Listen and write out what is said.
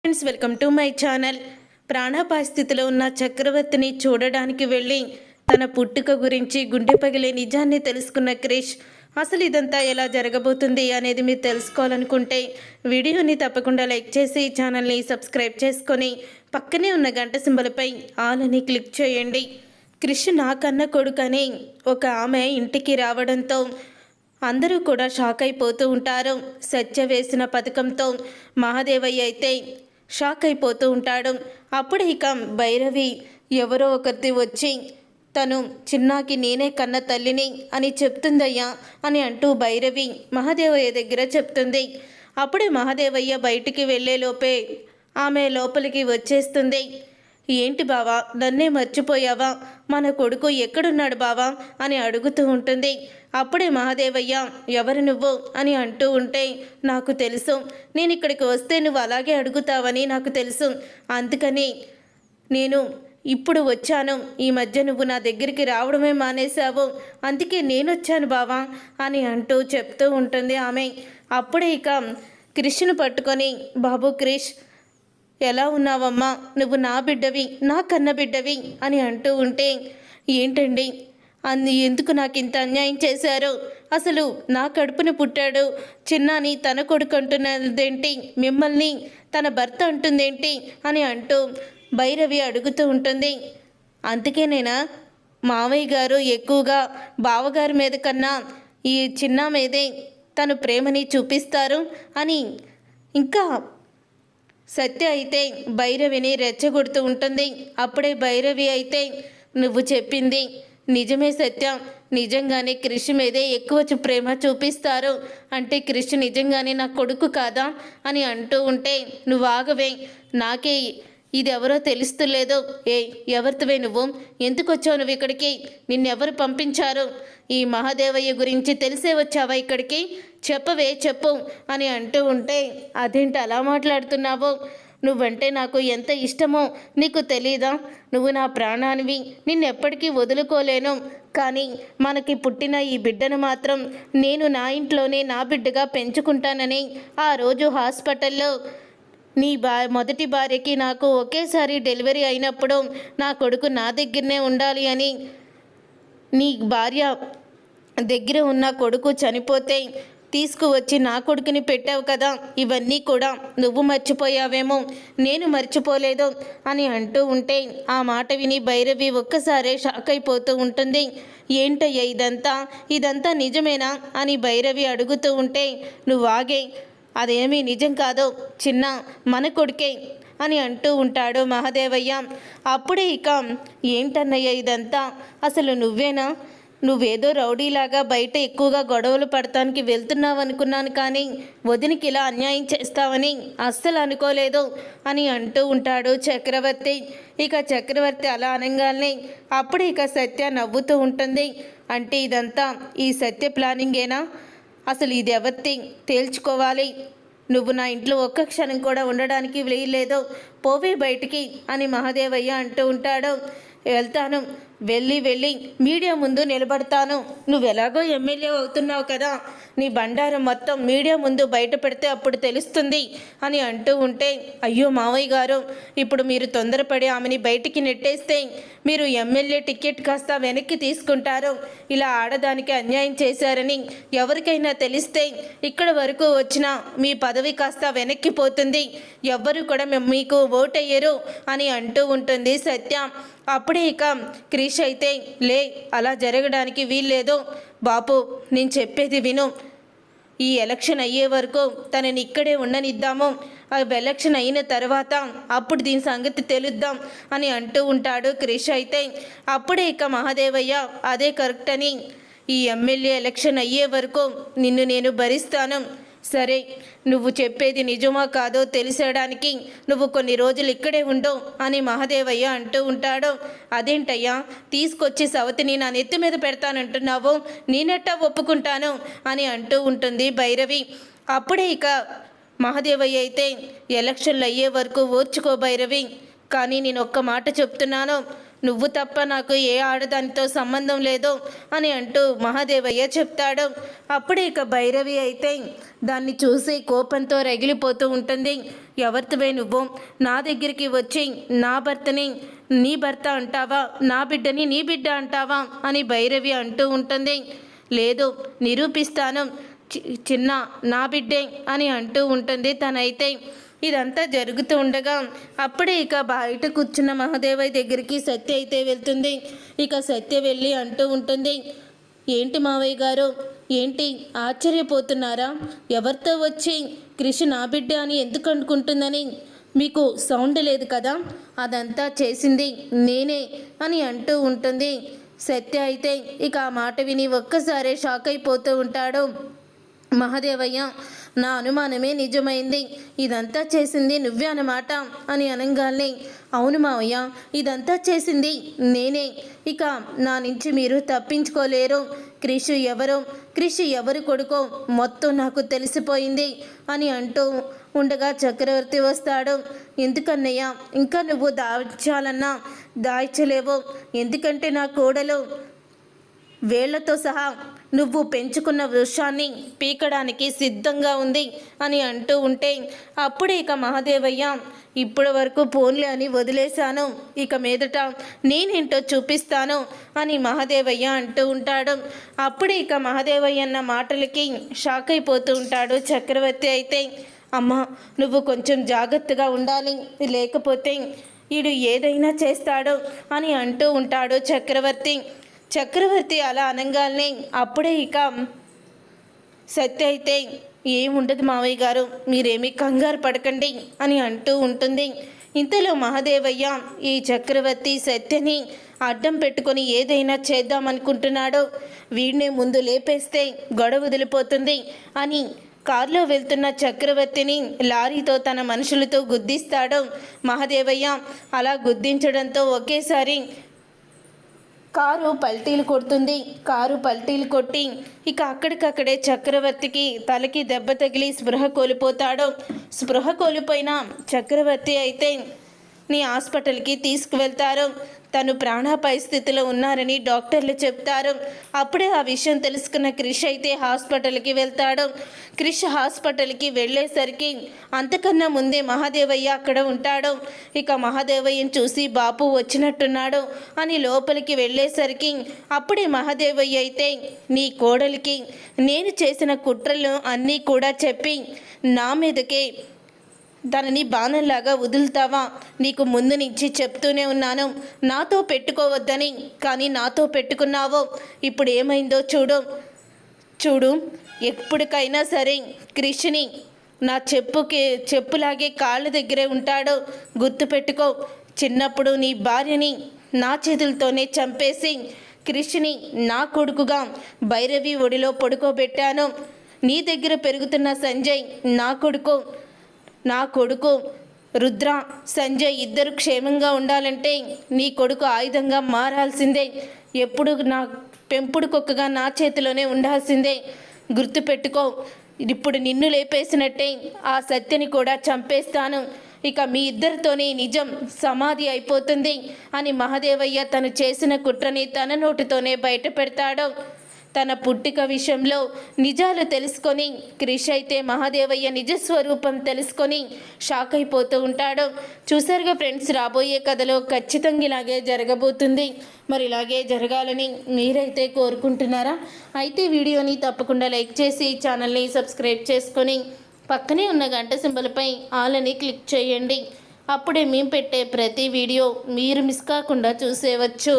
Friends, welcome to my channel. ప్రాణాపాయ స్థితిలో ఉన్న చక్రవర్తిని చూడడానికి వెళ్ళి తన పుట్టుక గురించి గుండె పగిలే నిజాన్ని తెలుసుకున్న క్రిష్ అసలు ఇదంతా ఎలా జరగబోతుంది అనేది మీరు తెలుసుకోవాలనుకుంటే వీడియోని తప్పకుండా లైక్ చేసి ఛానల్ని సబ్స్క్రైబ్ చేసుకొని పక్కనే ఉన్న గంట సింబల్పై ఆల్ అని క్లిక్ చేయండి. క్రిష్ నా కన్న కొడుకని ఒక ఆమె ఇంటికి రావడంతో అందరూ కూడా షాక్ అయిపోతూ ఉంటారు. సత్య వేసిన పథకంతో మహాదేవయ్య అయితే షాక్ అయిపోతూ ఉంటాడు. అప్పుడు ఇక భైరవి ఎవరో ఒకరిది వచ్చి తను చిన్నాకి నేనే కన్న తల్లిని అని చెప్తుందయ్యా అని అంటూ భైరవి మహాదేవయ్య దగ్గర చెప్తుంది. అప్పుడే మహాదేవయ్య బయటికి వెళ్ళేలోపే ఆమె లోపలికి వచ్చేస్తుంది. ఏంటి బావా, నన్నే మర్చిపోయావా? మన కొడుకు ఎక్కడున్నాడు బావా అని అడుగుతూ ఉంటుంది. అప్పుడే మహాదేవయ్య ఎవరు నువ్వు అని అంటూ ఉంటే, నాకు తెలుసు, నేను ఇక్కడికి వస్తే నువ్వు అలాగే అడుగుతావని నాకు తెలుసు, అందుకని నేను ఇప్పుడు వచ్చాను. ఈ మధ్య నువ్వు నా దగ్గరికి రావడమే మానేశావు, అందుకే నేను వచ్చాను బావా అని అంటూ చెప్తూ ఉంటుంది ఆమె. అప్పుడే ఇక క్రిష్ను పట్టుకొని, బాబు క్రిష్ ఎలా ఉన్నావమ్మా, నువ్వు నా బిడ్డవి, నా కన్న బిడ్డవి అని అంటూ ఉంటే, ఏంటండి ఎందుకు నాకు ఇంత అన్యాయం చేశారు? అసలు నా కడుపున పుట్టాడు చిన్నాని తన కొడుకు అంటున్నదేంటి, మిమ్మల్ని తన భర్త అంటుందేంటి అని అంటూ భైరవి అడుగుతూ ఉంటుంది. అందుకేనేనా మావయ్య గారు ఎక్కువగా బావగారి మీద కన్నా ఈ చిన్న మీదే తను ప్రేమని చూపిస్తారు అని ఇంకా సత్య అయితే భైరవిని రెచ్చగొడుతూ ఉంటుంది. అప్పుడే భైరవి అయితే, నువ్వు చెప్పింది నిజమే సత్య, నిజంగానే క్రిష్ మీదే ఎక్కువ ప్రేమ చూపిస్తారు అంటే క్రిష్ నిజంగానే నా కొడుకు కాదా అని అంటూ ఉంటే, నువ్వు ఆగవే, నాకే ఇది ఎవరో తెలుస్తులేదో. ఎవరితోవే నువ్వు? ఎందుకు వచ్చావు నువ్వు ఇక్కడికి? నిన్నెవరు పంపించారు? ఈ మహాదేవయ్య గురించి తెలిసే వచ్చావా ఇక్కడికి? చెప్పవే, చెప్పు అని అంటూ ఉంటే, అదేంటి అలా మాట్లాడుతున్నావు? నువ్వంటే నాకు ఎంత ఇష్టమో నీకు తెలీదా? నువ్వు నా ప్రాణానివి, నిన్నెప్పటికీ వదులుకోలేను. కానీ మనకి పుట్టిన ఈ బిడ్డను మాత్రం నేను నా ఇంట్లోనే నా బిడ్డగా పెంచుకుంటానని ఆ రోజు హాస్పిటల్లో నీ మొదటి భార్యకి నాకు ఒకేసారి డెలివరీ అయినప్పుడు నా కొడుకు నా దగ్గరనే ఉండాలి అని నీ భార్య దగ్గర ఉన్న కొడుకు చనిపోతే తీసుకువచ్చి నా కొడుకుని పెట్టావు కదా, ఇవన్నీ కూడా నువ్వు మర్చిపోయావేమో, నేను మర్చిపోలేదు అని అంటూ ఉంటే ఆ మాట విని భైరవి ఒక్కసారే షాక్ అయిపోతూ ఉంటుంది. ఏంటయ్యా ఇదంతా నిజమేనా అని భైరవి అడుగుతూ ఉంటే, నువ్వు ఆగే, అదేమీ నిజం కాదు చిన్న, మన కొడుకే అని అంటూ ఉంటాడు మహాదేవయ్య. అప్పుడే ఇక ఏంటన్నయ్య ఇదంతా, అసలు నువ్వేనా? నువ్వేదో రౌడీలాగా బయట ఎక్కువగా గొడవలు పడటానికి వెళ్తున్నావు అనుకున్నాను, కానీ వదినికి ఇలా అన్యాయం చేస్తావని అస్సలు అనుకోలేదు అని అంటూ ఉంటాడు చక్రవర్తి. ఇక చక్రవర్తి అలా అనగానే అప్పుడు ఇక సత్య నవ్వుతూ ఉంటుంది. అంటే ఇదంతా ఈ సత్య ప్లానింగేనా? అసలు ఇది ఎవరిది తేల్చుకోవాలి. నువ్వు నా ఇంట్లో ఒక్క క్షణం కూడా ఉండడానికి వీల్లేదు, పోవే బయటికి అని మహాదేవయ్య అంటూ ఉంటాడు. వెళ్తాను, వెళ్ళి మీడియా ముందు నిలబడతాను. నువ్వు ఎలాగో ఎమ్మెల్యే అవుతున్నావు కదా, నీ బండారం మొత్తం మీడియా ముందు బయట పెడితే అప్పుడు తెలుస్తుంది అని అంటూ ఉంటే, అయ్యో మావయ్య గారు, ఇప్పుడు మీరు తొందరపడి ఆమెని బయటికి నెట్టేస్తే మీరు ఎమ్మెల్యే టికెట్ కాస్త వెనక్కి తీసుకుంటారు. ఇలా ఆడదానికి అన్యాయం చేశారని ఎవరికైనా తెలిస్తే ఇక్కడ వరకు వచ్చిన మీ పదవి కాస్త వెనక్కిపోతుంది, ఎవ్వరు కూడా మీకు ఓటయ్యరు అని అంటూ ఉంటుంది సత్య. అప్పుడే ఇక క్రిష్ అయితే, లే, అలా జరగడానికి వీల్లేదు బాపు, నేను చెప్పేది విను. ఈ ఎలక్షన్ అయ్యే వరకు తనని ఇక్కడే ఉండనిద్దాము, ఆ ఎలక్షన్ అయిన తర్వాత అప్పుడు దీని సంగతి తెలుద్దాం అని అంటూ ఉంటాడు క్రిష్ అయితే. అప్పుడే ఇక మహాదేవయ్య, అదే కరెక్ట్ అని, ఈ ఎమ్మెల్యే ఎలక్షన్ అయ్యే వరకు నిన్ను నేను భరిస్తాను. సరే, నువ్వు చెప్పేది నిజమా కాదో తెలిసేయడానికి నువ్వు కొన్ని రోజులు ఇక్కడే ఉండు అని మహాదేవయ్య అంటూ ఉంటాడు. అదేంటయ్యా, తీసుకొచ్చి సవతిని నా నెత్తి మీద పెడతానంటున్నావు, నేనెట్టా ఒప్పుకుంటాను అని అంటూ ఉంటుంది భైరవి. అప్పుడే ఇక మహాదేవయ్య అయితే, ఎలక్షన్లు అయ్యే వరకు ఓర్చుకో భైరవి, కానీ నేను ఒక్క మాట చెప్తున్నాను, నువ్వు తప్ప నాకు ఏ ఆడదానితో సంబంధం లేదు అని అంటూ మహాదేవయ్య చెప్తాడు. అప్పుడే ఇక భైరవి అయితే దాన్ని చూసి కోపంతో రగిలిపోతూ ఉంటుంది. ఎవరితోవే నువ్వు నా దగ్గరికి వచ్చి నా భర్తని నీ భర్త అంటావా, నా బిడ్డని నీ బిడ్డ అంటావా అని భైరవి అంటూ ఉంటుంది. లేదు, నిరూపిస్తాను, చిన్న నా బిడ్డే అని అంటూ ఉంటుంది తనైతే. ఇదంతా జరుగుతూ ఉండగా అప్పుడే ఇక బయట కూర్చున్న మహాదేవయ్య దగ్గరికి సత్య అయితే వెళ్తుంది. ఇక సత్య వెళ్ళి అంటూ ఉంటుంది, ఏంటి మావయ్య గారు, ఏంటి ఆశ్చర్యపోతున్నారా? ఎవరితో వచ్చి క్రిష్ నా బిడ్డ అని ఎందుకు అనుకుంటుందని మీకు సౌండ్ లేదు కదా, అదంతా చేసింది నేనే అని అంటూ ఉంటుంది. సత్య అయితే ఇక ఆ మాట విని ఒక్కసారే షాక్ అయిపోతూ ఉంటాడు. మహాదేవయ్య, నా అనుమానమే నిజమైంది, ఇదంతా చేసింది నువ్వే అన్నమాట అని అనగానే, అవును మావయ్య, ఇదంతా చేసింది నేనే, ఇక నా నుంచి మీరు తప్పించుకోలేరు, క్రిష్ ఎవరు కొడుకో మొత్తం నాకు తెలిసిపోయింది అని అంటూ ఉండగా చక్రవర్తి వస్తాడు. ఎందుకన్నయ్య ఇంకా నువ్వు దాచాలన్నా దాచలేవు, ఎందుకంటే నా కోడలు వేళ్లతో సహా నువ్వు పెంచుకున్న వృక్షాన్ని పీకడానికి సిద్ధంగా ఉంది అని అంటూ ఉంటే అప్పుడే ఇక మహాదేవయ్య, ఇప్పటి వరకు పోన్లే అని వదిలేశాను, ఇక మీదట నేనేంటో చూపిస్తాను అని మహాదేవయ్య అంటూ ఉంటాడు. అప్పుడే ఇక మహాదేవయ్య అన్న మాటలకి షాక్ అయిపోతూ ఉంటాడు చక్రవర్తి అయితే. అమ్మ, నువ్వు కొంచెం జాగ్రత్తగా ఉండాలి, లేకపోతే వీడు ఏదైనా చేస్తాడు అని అంటూ ఉంటాడు చక్రవర్తి అలా అనగానే అప్పుడే ఇక సత్య అయితే, ఏముండదు మావయ్య గారు, మీరేమీ కంగారు పడకండి అని అంటూ ఉంటుంది. ఇంతలో మహాదేవయ్య ఈ చక్రవర్తి సత్యని అడ్డం పెట్టుకొని ఏదైనా చేద్దామనుకుంటున్నాడు. వీడినే ముందు లేపేస్తే గొడవ వదిలిపోతుంది అని కారులో వెళ్తున్న చక్రవర్తిని లారీతో తన మనుషులతో గుద్దిస్తాడు మహాదేవయ్య. అలా గుద్దించడంతో ఒకేసారి కారు పల్టీలు కొట్టి ఇక అక్కడికక్కడే చక్రవర్తికి తలకి దెబ్బ తగిలి స్పృహ కోల్పోయిన చక్రవర్తి అయితే నీ హాస్పిటల్కి తీసుకువెళ్తారు. తను ప్రాణాపాయ స్థితిలో ఉన్నారని డాక్టర్లు చెప్తారు. అప్పుడే ఆ విషయం తెలుసుకున్న క్రిష్ అయితే హాస్పిటల్కి వెళ్తాడు. క్రిష్ హాస్పిటల్కి వెళ్ళేసరికి అంతకన్నా ముందే మహాదేవయ్య అక్కడ ఉంటాడు. ఇక మహాదేవయ్యను చూసి బాపు వచ్చినట్టున్నాడు అని లోపలికి వెళ్ళేసరికి అప్పుడే మహాదేవయ్య అయితే, నీ కోడలికి నేను చేసిన కుట్రలు అన్నీ కూడా చెప్పి నా మీదకే దానిని బాణంలాగా వదులుతావా? నీకు ముందు నుంచి చెప్తూనే ఉన్నాను నాతో పెట్టుకోవద్దని, కానీ నాతో పెట్టుకున్నావో. ఇప్పుడు ఏమైందో చూడు. ఎప్పటికైనా సరే క్రిష్ని నా చెప్పులాగే కాళ్ళ దగ్గరే ఉంటాడు, గుర్తుపెట్టుకో. చిన్నప్పుడు నీ భార్యని నా చేతులతోనే చంపేసి క్రిష్ని నా కొడుకుగా భైరవి ఒడిలో పడుకోబెట్టాను. నీ దగ్గర పెరుగుతున్న సంజయ్ నా కొడుకు రుద్ర, సంజయ్ ఇద్దరు క్షేమంగా ఉండాలంటే నీ కొడుకు ఆయుధంగా మారాల్సిందే. ఎప్పుడు నా పెంపుడు కుక్కగా నా చేతిలోనే ఉండాల్సిందే, గుర్తుపెట్టుకో. ఇప్పుడు నిన్ను లేపేసినట్టే ఆ సత్యని కూడా చంపేస్తాను. ఇక మీ ఇద్దరితోనే నిజం సమాధి అయిపోతుంది అని మహాదేవయ్య తను చేసిన కుట్రని తన నోటితోనే బయట పెడతాడు. తన పుట్టిక విషయంలో నిజాలు తెలుసుకొని క్రిష్ అయితే మహాదేవయ్య నిజస్వరూపం తెలుసుకొని షాక్ అయిపోతూ ఉంటాడు. చూసారుగా ఫ్రెండ్స్, రాబోయే కథలో ఖచ్చితంగా ఇలాగే జరగబోతుంది. మరి ఇలాగే జరగాలని మీరైతే కోరుకుంటున్నారా? అయితే వీడియోని తప్పకుండా లైక్ చేసి ఛానల్ని సబ్స్క్రైబ్ చేసుకొని పక్కనే ఉన్న గంట సింబల్పై ఆల్ అని క్లిక్ చేయండి. అప్పుడే మేము పెట్టే ప్రతి వీడియో మీరు మిస్ కాకుండా చూసేవచ్చు.